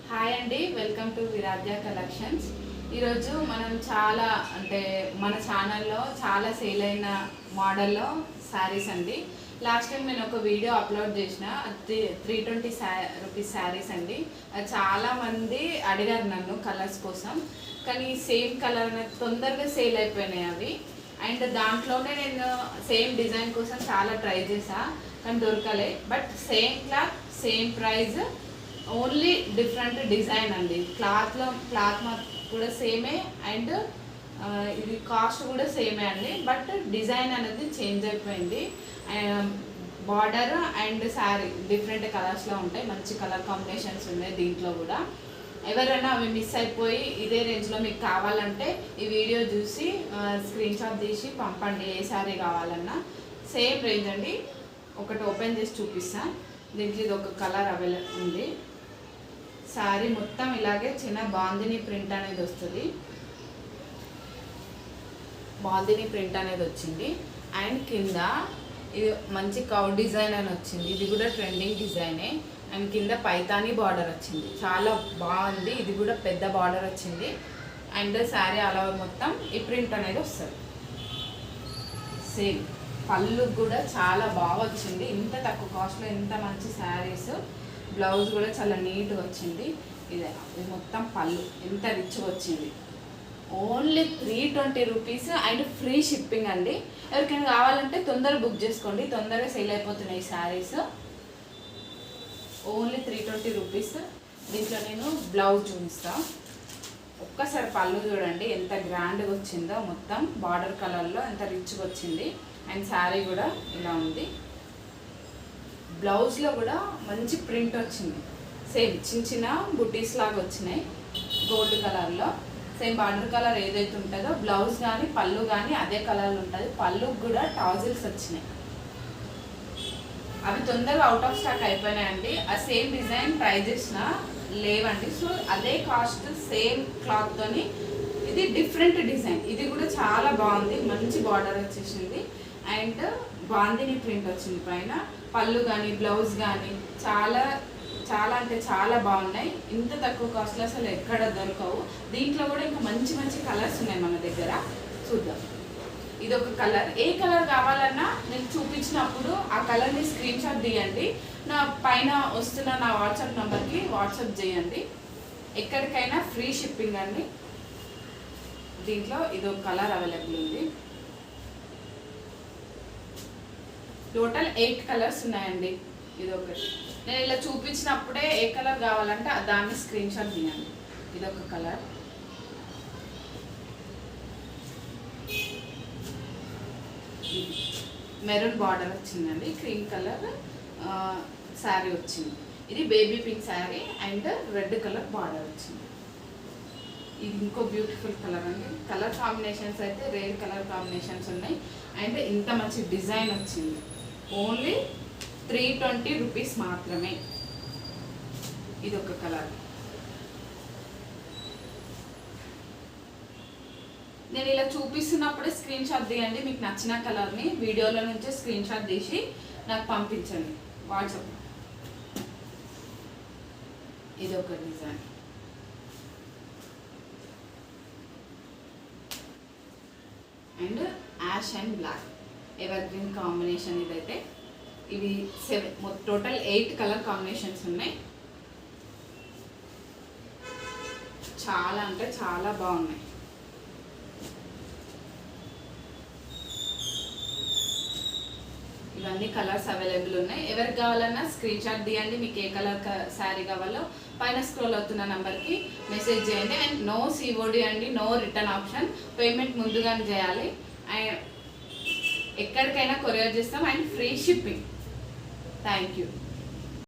Hi అండి, welcome to విరాధ్య collections. ఈరోజు మనం చాలా మన ఛానల్లో చాలా సేల్ అయిన మోడల్లో శారీస్ అండి. లాస్ట్ టైం నేను ఒక వీడియో అప్లోడ్ చేసిన 320 రూపీస్ శారీస్ అండి. చాలామంది అడిగారు నన్ను కలర్స్ కోసం, కానీ సేమ్ కలర్ తొందరగా సేల్ అయిపోయినాయి అవి. అండ్ దాంట్లోనే నేను సేమ్ డిజైన్ కోసం చాలా ట్రై చేసా, కానీ దొరకలే. But same cloth, same price, only different design అండి. క్లాత్ కూడా సేమే, అండ్ ఇది కాస్ట్ కూడా సేమే అండి. బట్ డిజైన్ అనేది చేంజ్ అయిపోయింది. బార్డర్ అండ్ శారీ డిఫరెంట్ కలర్స్లో ఉంటాయి. మంచి కలర్ కాంబినేషన్స్ ఉన్నాయి దీంట్లో కూడా. ఎవరైనా అవి మిస్ అయిపోయి ఇదే రేంజ్లో మీకు కావాలంటే ఈ వీడియో చూసి స్క్రీన్ షాట్ తీసి పంపండి. ఏ శారీ కావాలన్నా సేమ్ రేంజ్ అండి. ఒకటి ఓపెన్ చేసి చూపిస్తాను. దీంట్లో ఇది ఒక కలర్ అవైలబుల్ ఉంది. శారీ మొత్తం ఇలాగే చిన్న బాందిని ప్రింట్ అనేది వస్తుంది. బాందిని ప్రింట్ అనేది వచ్చింది. అండ్ కింద ఇది మంచి కౌ డిజైన్ అని వచ్చింది. ఇది కూడా ట్రెండింగ్ డిజైనే. అండ్ కింద పైతానీ బార్డర్ వచ్చింది, చాలా బాగుంది. ఇది కూడా పెద్ద బార్డర్ వచ్చింది. అండ్ శారీ అలా మొత్తం ఈ ప్రింట్ అనేది వస్తుంది. సేమ్ పళ్ళు కూడా చాలా బాగా వచ్చింది. ఇంత తక్కువ కాస్ట్లో ఇంత మంచి శారీస్. బ్లౌజ్ కూడా చాలా నీట్గా వచ్చింది. ఇది మొత్తం పళ్ళు ఎంత రిచ్గా వచ్చింది. Only 320 rupees and free shipping అండి. ఎవరికైనా కావాలంటే తొందరగా బుక్ చేసుకోండి, తొందరగా సేల్ అయిపోతున్నాయి ఈ శారీస్. Only 320 rupees. దీంట్లో నేను బ్లౌజ్ చూపిస్తాను. ఒక్కసారి పళ్ళు చూడండి ఎంత గ్రాండ్గా వచ్చిందో, మొత్తం బార్డర్ కలర్లో ఎంత రిచ్గా వచ్చింది. అండ్ శారీ కూడా ఇలా ఉంది. బ్లౌజ్లో కూడా మంచి ప్రింట్ వచ్చింది. సేమ్ చిన్న చిన్న బుటీస్ లాగా వచ్చినాయి గోల్డ్ కలర్లో. సేమ్ బార్డర్ కలర్ ఏదైతే ఉంటుందో బ్లౌజ్ కానీ పళ్ళు కానీ అదే కలర్లో ఉంటుంది. పళ్ళుకి కూడా టాజిల్స్ వచ్చినాయి. అవి తొందరగా అవుట్ ఆఫ్ స్టాక్ అయిపోయినాయండి. ఆ సేమ్ డిజైన్ ట్రై చేసిన లేవండి. సో అదే కాస్ట్, సేమ్ క్లాత్తోని ఇది డిఫరెంట్ డిజైన్. ఇది కూడా చాలా బాగుంది. మంచి బార్డర్ వచ్చేసింది అండ్ బాందిని ప్రింట్ వచ్చింది పైన. పళ్ళు కానీ బ్లౌజ్ కానీ చాలా చాలా అంటే చాలా బాగున్నాయి. ఇంత తక్కువ కాస్ట్లో అసలు ఎక్కడ దొరకవు. దీంట్లో కూడా ఇంకా మంచి మంచి కలర్స్ ఉన్నాయి మన దగ్గర. చూద్దాం. ఇది ఒక కలర్. ఏ కలర్ కావాలన్నా నేను చూపించినప్పుడు ఆ కలర్ని స్క్రీన్ షాట్ తీయండి. నా పైన వస్తున్న నా వాట్సాప్ నెంబర్కి వాట్సాప్ చేయండి. ఎక్కడికైనా ఫ్రీ షిప్పింగ్ అండి. దీంట్లో ఇది ఒక కలర్ అవైలబుల్ ఉంది. టోటల్ 8 కలర్స్ ఉన్నాయండి. ఇది ఒకటి నేను ఇలా చూపించినప్పుడే ఏ కలర్ కావాలంటే దాన్ని స్క్రీన్ షాట్ తీయండి. ఇది ఒక కలర్. మెరూన్ బార్డర్ వచ్చిందండి. క్రీమ్ కలర్ శారీ వచ్చింది. ఇది baby pink sari and red colour border వచ్చింది. ఇది ఇంకో బ్యూటిఫుల్ కలర్ అండి. కలర్ కాంబినేషన్స్ అయితే రేర్ కలర్ కాంబినేషన్స్ ఉన్నాయి. అండ్ ఇంత మంచి డిజైన్ వచ్చింది. ఓన్లీ 320 రూపీస్ మాత్రమే. ఇది ఒక కలర్. నేను ఇలా చూపిస్తున్నప్పుడే స్క్రీన్ షాట్ తీయండి. మీకు నచ్చిన కలర్ని వీడియోలో నుంచే స్క్రీన్ షాట్ తీసి నాకు పంపించండి వాట్సాప్. ఇది ఒక design. And ash and black ever green combination. ఇదైతే ఇవి టోటల్ 8 కలర్ కాంబినేషన్స్ ఉన్నాయి. చాలా అంటే చాలా బాగున్నాయి. ఇవన్నీ కలర్స్ అవైలబుల్ ఉన్నాయి. ఎవరికి కావాలన్నా స్క్రీన్ షాట్ తీయండి. మీకు ఏ కలర్ శారీ కావాలో పైన స్క్రోల్ అవుతున్న నెంబర్కి మెసేజ్ చేయండి. అండ్ నో సిఓడి అండి, నో రిటర్న్ ఆప్షన్. పేమెంట్ ముందుగానే చేయాలి. ఎక్కడికైనా కొరియర్ చేస్తాం and free shipping. Thank you.